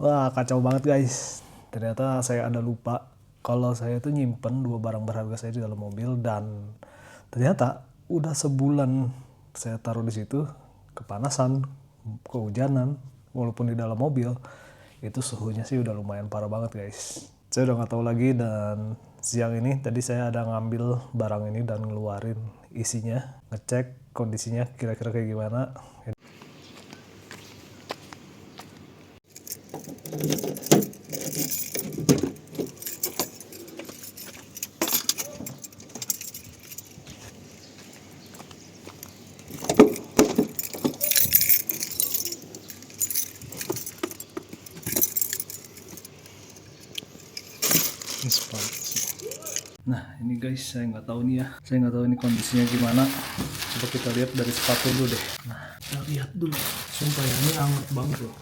Wah, kacau banget guys. Ternyata saya ada lupa kalau saya tuh nyimpen 2 barang berharga saya di dalam mobil, dan ternyata udah sebulan saya taruh di situ, kepanasan, kehujanan, walaupun di dalam mobil itu suhunya sih udah lumayan parah banget guys. Saya udah nggak tahu lagi, dan siang ini tadi saya ada ngambil barang ini dan ngeluarin isinya, ngecek kondisinya kira-kira kayak gimana. Nah ini guys, saya nggak tahu nih ya, saya nggak tahu ini kondisinya gimana. Coba kita lihat dari sepatu dulu deh. Nah kita lihat dulu, sumpah ya ini anget banget loh.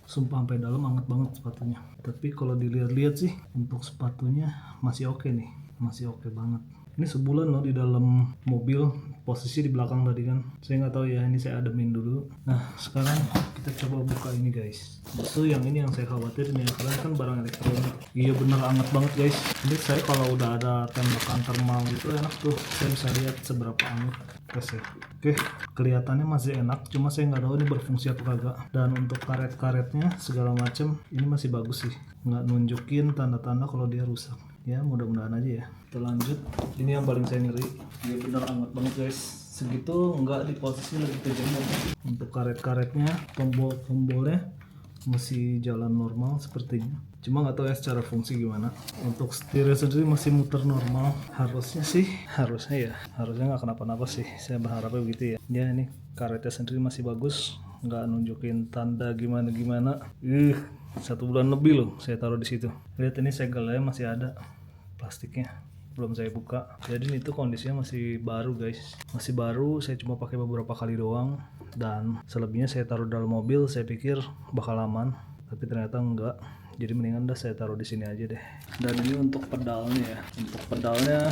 Sumpah sampai dalam anget banget sepatunya. Tapi kalau dilihat-lihat sih untuk sepatunya masih oke nih, masih oke banget. Ini sebulan loh di dalam mobil, posisi di belakang tadi kan. Saya nggak tahu ya, ini saya ademin dulu. Nah sekarang kita coba buka ini guys. Justru yang ini yang saya khawatirin ya, karena kan barang elektronik. Iya bener anget banget guys. Jadi saya kalau udah ada tembakan thermal gitu enak tuh, saya bisa lihat seberapa anget. Tes ya. Oke, kelihatannya masih enak, cuma saya nggak tahu ini berfungsi atau kagak. Dan untuk karet-karetnya segala macem ini masih bagus sih, nggak nunjukin tanda-tanda kalau dia rusak. Ya mudah-mudahan aja ya. Kita lanjut. Ini yang paling saya ngeri, dia bener anget banget guys. Segitu nggak di posisi lagi kejemur. Untuk karet-karetnya, tombol-tombolnya masih jalan normal sepertinya, cuma nggak tahu ya secara fungsi gimana. Untuk setirnya sendiri masih muter normal, harusnya nggak kenapa-napa sih, saya berharapnya begitu ya. Ya ini karetnya sendiri masih bagus, nggak nunjukin tanda gimana. 1 bulan lebih loh saya taruh di situ. Lihat ini segelnya masih ada, plastiknya belum saya buka. Jadi itu kondisinya masih baru guys, masih baru. Saya cuma pakai beberapa kali doang, dan selebihnya saya taruh dalam mobil. Saya pikir bakal aman, tapi ternyata enggak. Jadi mendingan dah saya taruh di sini aja deh. Dan ini untuk pedalnya ya. Untuk pedalnya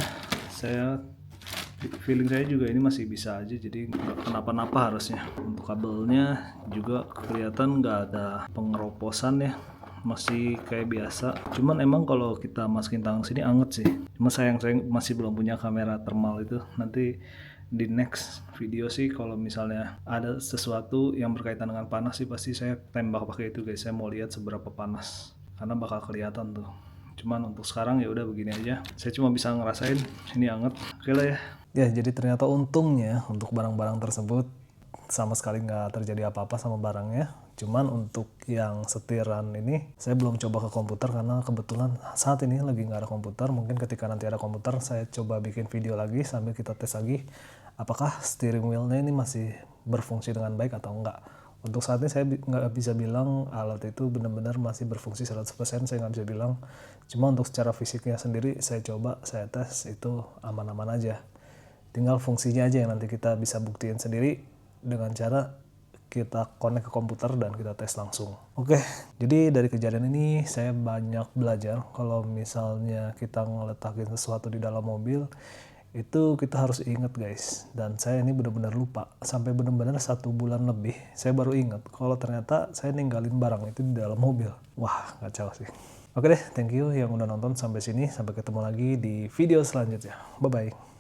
feeling saya juga ini masih bisa aja, jadi nggak kenapa-napa harusnya. Untuk kabelnya juga kelihatan nggak ada pengeroposan ya, masih kayak biasa. Cuman emang kalau kita masukin tangan sini anget sih. Cuma sayang saya masih belum punya kamera thermal itu. Nanti di next video sih kalau misalnya ada sesuatu yang berkaitan dengan panas sih pasti saya tembak pakai itu guys. Saya mau lihat seberapa panas, karena bakal kelihatan tuh. Cuman untuk sekarang ya udah begini aja. Saya cuma bisa ngerasain ini anget. Oke lah ya. Ya jadi ternyata untungnya untuk barang-barang tersebut sama sekali nggak terjadi apa-apa sama barangnya. Cuman untuk yang setiran ini saya belum coba ke komputer karena kebetulan saat ini lagi nggak ada komputer. Mungkin ketika nanti ada komputer saya coba bikin video lagi sambil kita tes lagi apakah steering wheelnya ini masih berfungsi dengan baik atau enggak. Untuk saat ini saya nggak bisa bilang alat itu benar-benar masih berfungsi 100%, saya nggak bisa bilang. Cuma untuk secara fisiknya sendiri saya coba, saya tes, itu aman-aman aja. Tinggal fungsinya aja yang nanti kita bisa buktiin sendiri dengan cara kita connect ke komputer dan kita tes langsung. Oke, jadi dari kejadian ini saya banyak belajar kalau misalnya kita ngeletakin sesuatu di dalam mobil, itu kita harus inget guys. Dan saya ini benar-benar lupa, sampai benar-benar 1 bulan lebih saya baru inget kalau ternyata saya ninggalin barang itu di dalam mobil. Wah, kacau sih. Oke deh, thank you yang udah nonton sampai sini. Sampai ketemu lagi di video selanjutnya. Bye-bye.